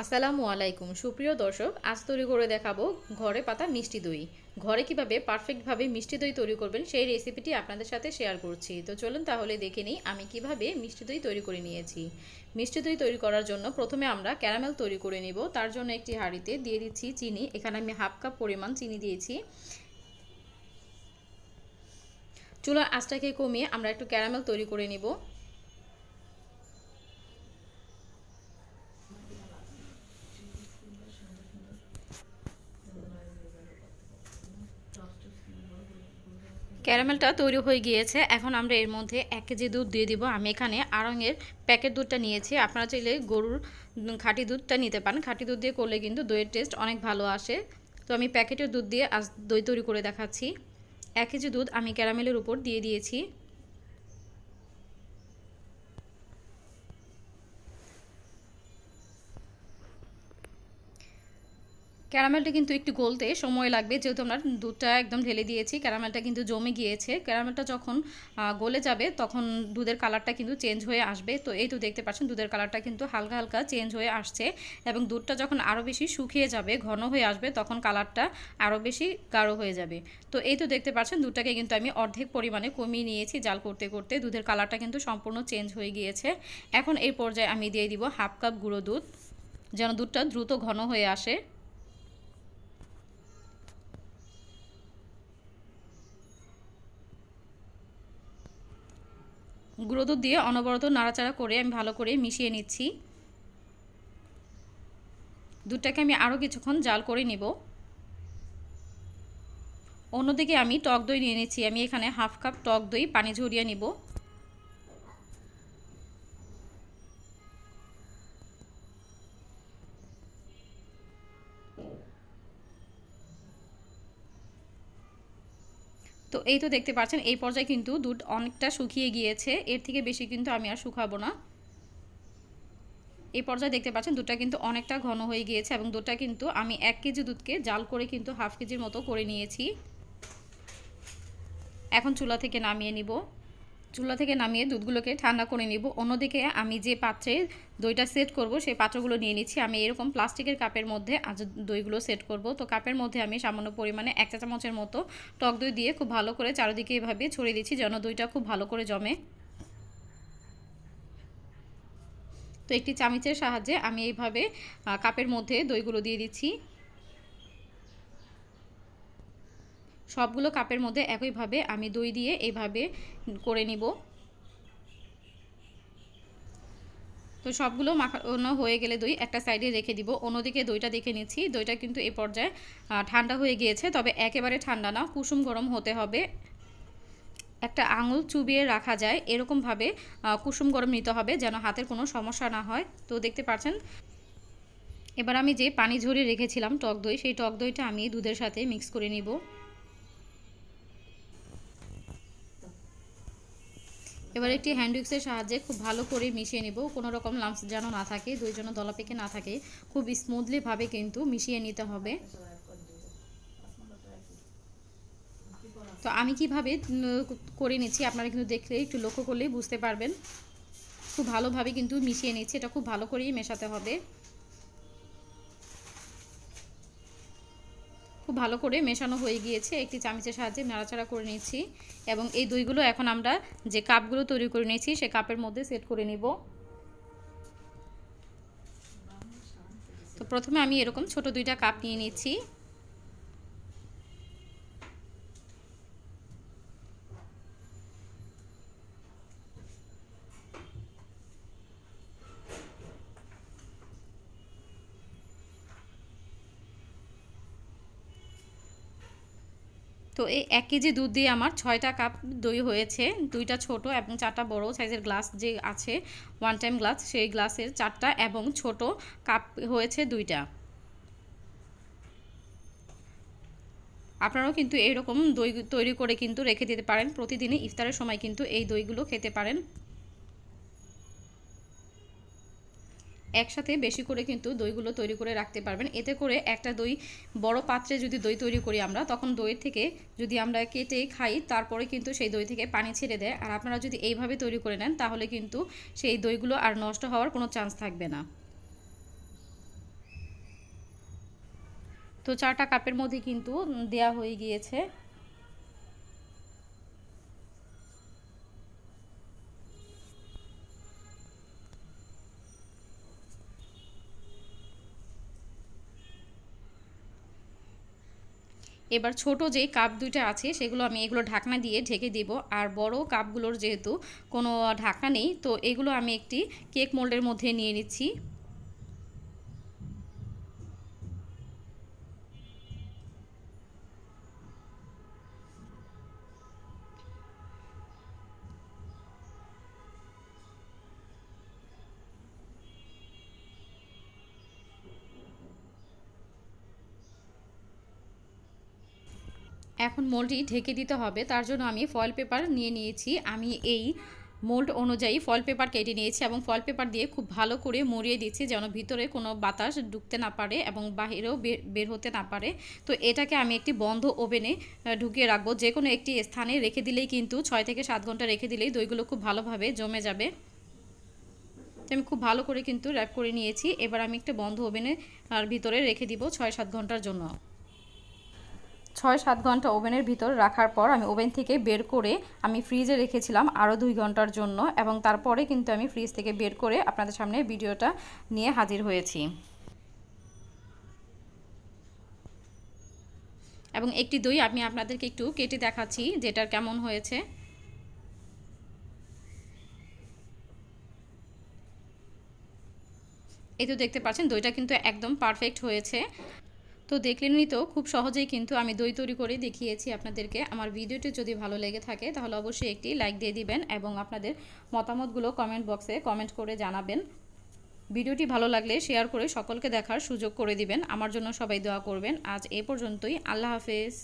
আসসালামু আলাইকুম সুপ্রিয় দর্শক, আজ তৈরি করে দেখাবো ঘরে পাতা মিষ্টি দই। ঘরে কিভাবে পারফেক্টভাবে মিষ্টি দই তৈরি করবেন সেই রেসিপিটি আপনাদের সাথে শেয়ার করছি। তো চলুন তাহলে দেখে নিই আমি কিভাবে মিষ্টি দই তৈরি করে নিয়েছি। মিষ্টি দই তৈরি করার জন্য প্রথমে আমরা ক্যারামেল তৈরি করে নিব। তার জন্য একটি হাঁড়িতে দিয়ে দিচ্ছি চিনি। এখানে আমি হাফ কাপ পরিমাণ চিনি দিয়েছি। চুলার আঁচটাকে কমিয়ে আমরা একটু ক্যারামেল তৈরি করে নিব। ক্যারামেলটা তৈরি হয়ে গিয়েছে। এখন আমরা এর মধ্যে 1 কেজি দুধ দিয়ে দিব। আমি এখানে আড়ংয়ের প্যাকেট দুধটা নিয়েছি। আপনারা চাইলে গরুর খাঁটি দুধটা নিতে পারেন। খাঁটি দুধ দিয়ে করলে কিন্তু দইয়ের টেস্ট অনেক ভালো আসে। তো আমি প্যাকেটের দুধ দিয়ে আজ দই তৈরি করে দেখাচ্ছি। 1 কেজি দুধ আমি ক্যারামেলের উপর দিয়ে দিয়েছি। ক্যারামেলটা কিন্তু একটু গলতে সময় লাগবে, যেহেতু আমরা দুধটা একদম ঢেলে দিয়েছি। ক্যারামেলটা কিন্তু জমে গিয়েছে। ক্যারামেলটা যখন গলে যাবে তখন দুধের কালারটা কিন্তু চেঞ্জ হয়ে আসবে। তো এই তো দেখতে পাচ্ছেন দুধের কালারটা কিন্তু হালকা হালকা চেঞ্জ হয়ে আসছে, এবং দুধটা যখন আরও বেশি শুকিয়ে যাবে, ঘন হয়ে আসবে, তখন কালারটা আরও বেশি গাঢ় হয়ে যাবে। তো এই তো দেখতে পাচ্ছেন দুধটাকে কিন্তু আমি অর্ধেক পরিমাণে কমিয়ে নিয়েছি। জাল করতে করতে দুধের কালারটা কিন্তু সম্পূর্ণ চেঞ্জ হয়ে গিয়েছে। এখন এই পর্যায়ে আমি দিয়ে দিব হাফ কাপ গুঁড়ো দুধ, যেন দুধটা দ্রুত ঘন হয়ে আসে। গুঁড়ো দুধ দিয়ে অনবরত নাড়াচাড়া করে আমি ভালো করে মিশিয়ে নিচ্ছি। দুধটাকে আমি আরও কিছুক্ষণ জাল করে নিব। অন্যদিকে আমি টক দই নিয়ে নিচ্ছি। আমি এখানে হাফ কাপ টক দই পানি ঝরিয়ে নিব। তো এই তো দেখতে পাচ্ছেন এই পর্যায়ে কিন্তু দুধ অনেকটা শুকিয়ে গিয়েছে। এর থেকে বেশি কিন্তু আমি আর শুকাবো না। এই পর্যায়ে দেখতে পাচ্ছেন দুধটা কিন্তু অনেকটা ঘন হয়ে গিয়েছে, এবং দুধটা কিন্তু আমি 1 কেজি দুধকে জাল করে কিন্তু হাফ কেজির মতো করে নিয়েছি। এখন চুলা থেকে নামিয়ে নিব। চুলা থেকে নামিয়ে দুধগুলোকে ঠান্ডা করে নিব। অন্যদিকে আমি যে পাত্রে দইটা সেট করব সেই পাত্রগুলো নিয়ে নিচ্ছি। আমি এরকম প্লাস্টিকের কাপের মধ্যে আজ দইগুলো সেট করব। তো কাপের মধ্যে আমি সামান্য পরিমাণে 1 চা চামচের মতো টক দই দিয়ে খুব ভালো করে চারিদিকে এভাবে ছড়িয়ে দিচ্ছি, যেন দইটা খুব ভালো করে জমে। তো একটি চামচের সাহায্যে আমি এইভাবে কাপের মধ্যে দইগুলো দিয়ে দিচ্ছি। সবগুলো কাপের মধ্যে একইভাবে আমি দই দিয়ে এইভাবে করে নিব। তো সবগুলো মাখানো হয়ে গেলে দই একটা সাইডে রেখে দিব। অন্যদিকে দইটা দেখে নিচ্ছি। দইটা কিন্তু এই পর্যায়ে ঠান্ডা হয়ে গিয়েছে, তবে একেবারে ঠান্ডা না, কুসুম গরম হতে হবে। একটা আঙুল চুবিয়ে রাখা যায় এরকমভাবে কুসুম গরম নিতে হবে, যেন হাতের কোনো সমস্যা না হয়। তো দেখতে পাচ্ছেন এবার আমি যে পানি ঝরিয়ে রেখেছিলাম টক দই, সেই টক দইটা আমি দুধের সাথে মিক্স করে নিব। এবার একটি হ্যান্ড উইক্সের সাহায্যে খুব ভালো করে মিশিয়ে নেব। কোনো রকম লাম্পস যেন না থাকে, দই যেন দলা পেকে না থাকে। খুব স্মুথলিভাবে কিন্তু মিশিয়ে নিতে হবে। তো আমি কিভাবে করে নিচ্ছি আপনারা কিন্তু দেখলে একটু লক্ষ্য করলেই বুঝতে পারবেন। খুব ভালোভাবে কিন্তু মিশিয়ে নিচ্ছি। এটা খুব ভালো করেই মেশাতে হবে। খুব ভালো করে মেশানো হয়ে গিয়েছে। একটি চামচের সাহায্যে নাড়াচাড়া করে নিচ্ছি, এবং এই দইগুলো এখন আমরা যে কাপগুলো তৈরি করে নিয়েছি সে কাপের মধ্যে সেট করে নিব। তো প্রথমে আমি এরকম ছোট 2টা কাপ নিয়ে নিচ্ছি। তো এই 1 কেজি দুধ দিয়ে আমার 6টা কাপ দই হয়েছে। 2টা ছোট এবং 4টা বড় সাইজের গ্লাস যে আছে, ওয়ান টাইম গ্লাস, সেই গ্লাসের 4টা এবং ছোট কাপ হয়েছে 2টা। আপনারাও কিন্তু এইরকম দই তৈরি করে কিন্তু রেখে দিতে পারেন। প্রতিদিনই ইফতারের সময় কিন্তু এই দইগুলো খেতে পারেন। একসাথে বেশি করে কিন্তু দইগুলো তৈরি করে রাখতে পারবেন। এতে করে একটা দই বড় পাত্রে যদি দই তৈরি করি আমরা, তখন দই থেকে যদি আমরা কেটে খাই তারপরে কিন্তু সেই দই থেকে পানি ছেড়ে দেয়। আর আপনারা যদি এইভাবে তৈরি করে নেন তাহলে কিন্তু সেই দইগুলো আর নষ্ট হওয়ার কোনো চান্স থাকবে না। তো 4টা কাপের মধ্যে কিন্তু দেয়া হয়ে গিয়েছে। এবার ছোট যেই কাপ 2টা আছে সেগুলো আমি এগুলো ঢাকনা দিয়ে ঢেকে দিব। আর বড় কাপগুলোর যেহেতু কোনো ঢাকনা নেই, তো এগুলো আমি একটি কেক মোল্ডের মধ্যে নিয়ে নিচ্ছি। এখন মোল্ডটি ঢেকে দিতে হবে, তার জন্য আমি ফয়েল পেপার নিয়ে নিয়েছি। আমি এই মোল্ড অনুযায়ী ফয়েল পেপার কেটে নিয়েছি এবং ফয়েল পেপার দিয়ে খুব ভালো করে মুড়িয়ে দিচ্ছি যেন ভিতরে কোনো বাতাস ঢুকতে না পারে এবং বাহিরেও বের হতে না পারে। তো এটাকে আমি একটি বন্ধ ওভেনে ঢুকিয়ে রাখবো। যে কোনো একটি স্থানে রেখে দিলেই কিন্তু 6 থেকে 7 ঘন্টা রেখে দিলেই দইগুলো খুব ভালোভাবে জমে যাবে। আমি খুব ভালো করে কিন্তু র্যাপ করে নিয়েছি। এবার আমি একটা বন্ধ ওভেনে আর ভিতরে রেখে দিব 6-7 ঘন্টার জন্য। 6-7 ঘন্টা ওভেনের ভিতর রাখার পর আমি ওভেন থেকে বের করে আমি ফ্রিজে রেখেছিলাম আরও 2 ঘন্টার জন্য, এবং তারপরে কিন্তু আমি ফ্রিজ থেকে বের করে আপনাদের সামনে ভিডিওটা নিয়ে হাজির হয়েছি। এবং একটি দই আমি আপনাদেরকে একটু কেটে দেখাচ্ছি যেটার কেমন হয়েছে। এই তো দেখতে পাচ্ছেন দইটা কিন্তু একদম পারফেক্ট হয়েছে। তো দেখলেনই তো, খুব সহজেই কিন্তু আমি দই তৈরি করে দেখিয়েছি আপনাদেরকে। আমার ভিডিওটি যদি ভালো লেগে থাকে তাহলে অবশ্যই একটি লাইক দিয়ে দিবেন এবং আপনাদের মতামতগুলো কমেন্ট বক্সে কমেন্ট করে জানাবেন। ভিডিওটি ভালো লাগলে শেয়ার করে সকলকে দেখার সুযোগ করে দিবেন। আমার জন্য সবাই দোয়া করবেন। আজ এ পর্যন্তই। আল্লাহ হাফেজ।